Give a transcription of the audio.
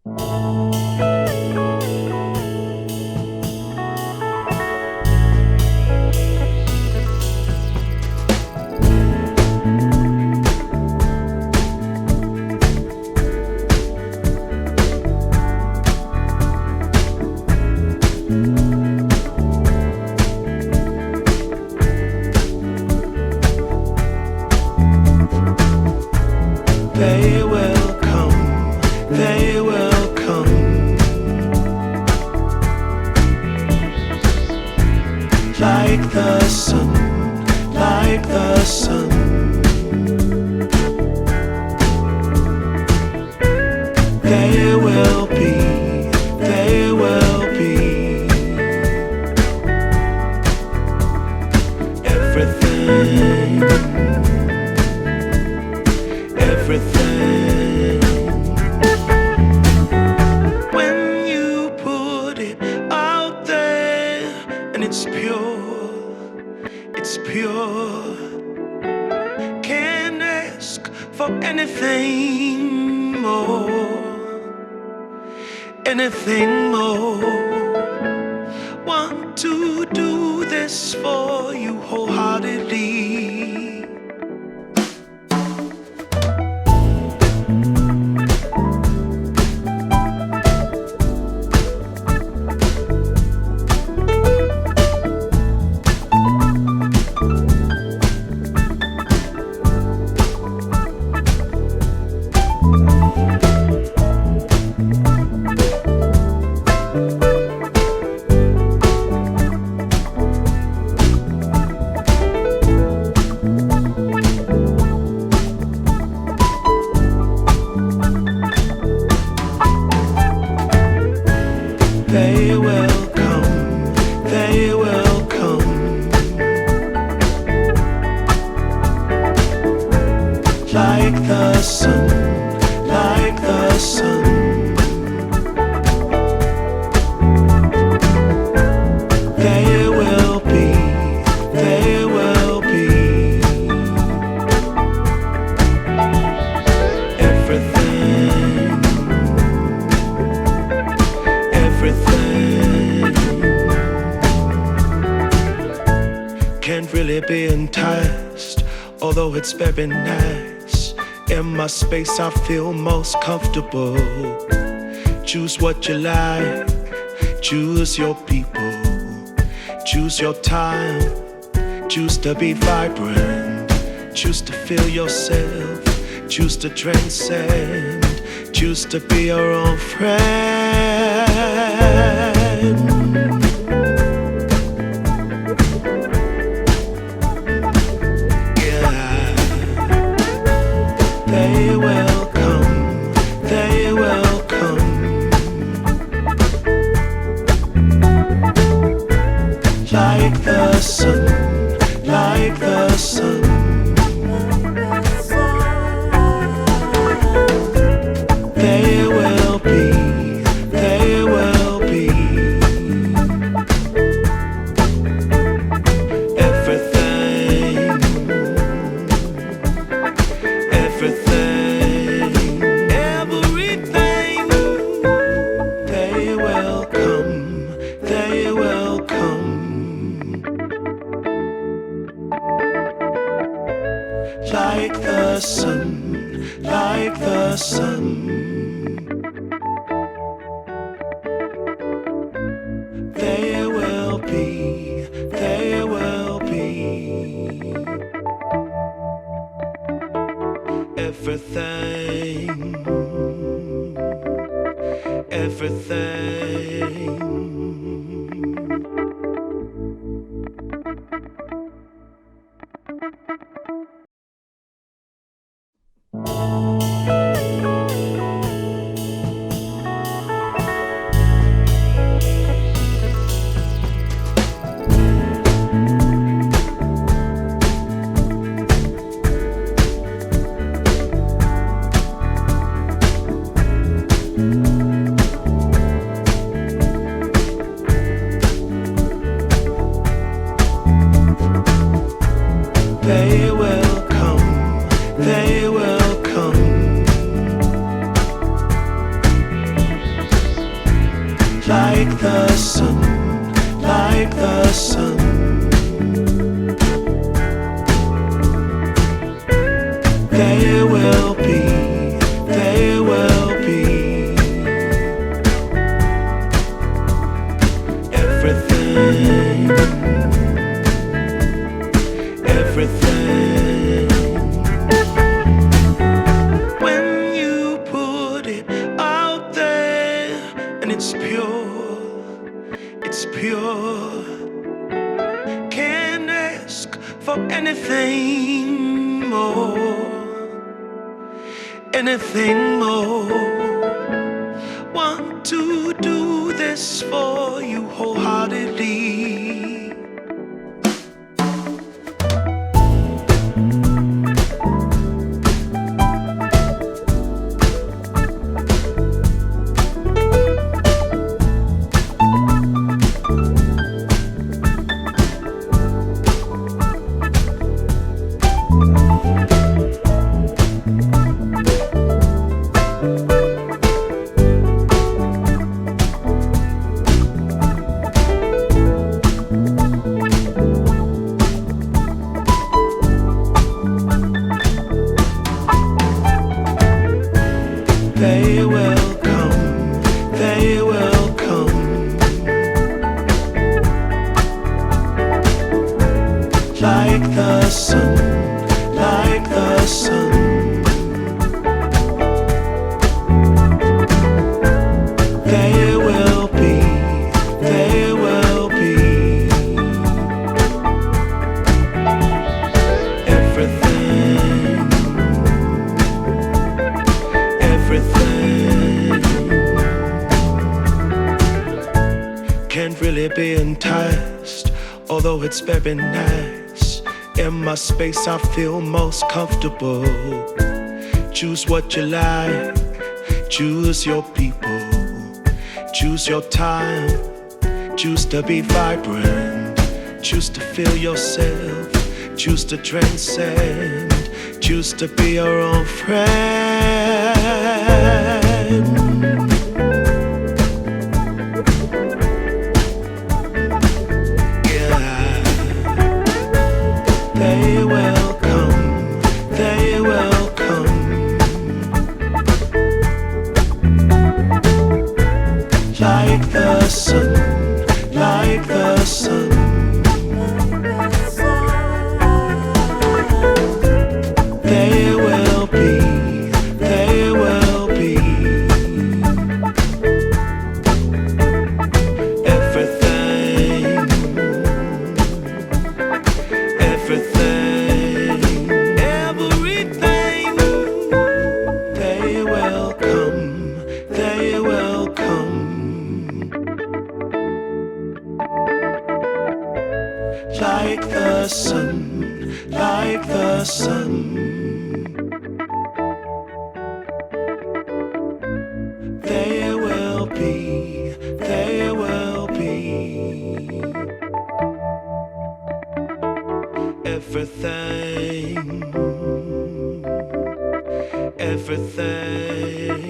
They will come, they will come, like the sun, like the sun. They will be, they will be everything, everything. When you put it out there and it's pure, can't ask for anything more, anything more. Want to do this for you wholeheartedly. They will come, they will come, like the sun, like the sun. They will be, they will be everything, everything. Can't really be enticed, although it's very nice. In my space I feel most comfortable. Choose what you like, choose your people, choose your time, choose to be vibrant, choose to feel yourself, choose to transcend, choose to be your own friend. Yeah, they will come, they will come, like the sun, like the sun. They will be, they will be everything, everything, everything. They will come, they will come, like the sun, like the sun. They will be, they will be everything, everything. like the sun, like the sun. There will be, there will be everything, everything. When you put it out there and it's pure, it's pure. Can't ask for anything more, anything more. Want to do this for you wholeheartedly. They will come, they will come, like the sun, like the sun. There will be, there will be everything, everything. Can't really be enticed, although it's very nice. In my space I feel most comfortable. Choose what you like, choose your people, choose your time, choose to be vibrant, choose to feel yourself, choose to transcend, choose to be your own friend. They will come, they will come, like the sun, like the sun. They will be, they will be everything, everything, everything. They will come, they will come, like the sun, like the sun. There will be, there will be everything, everything.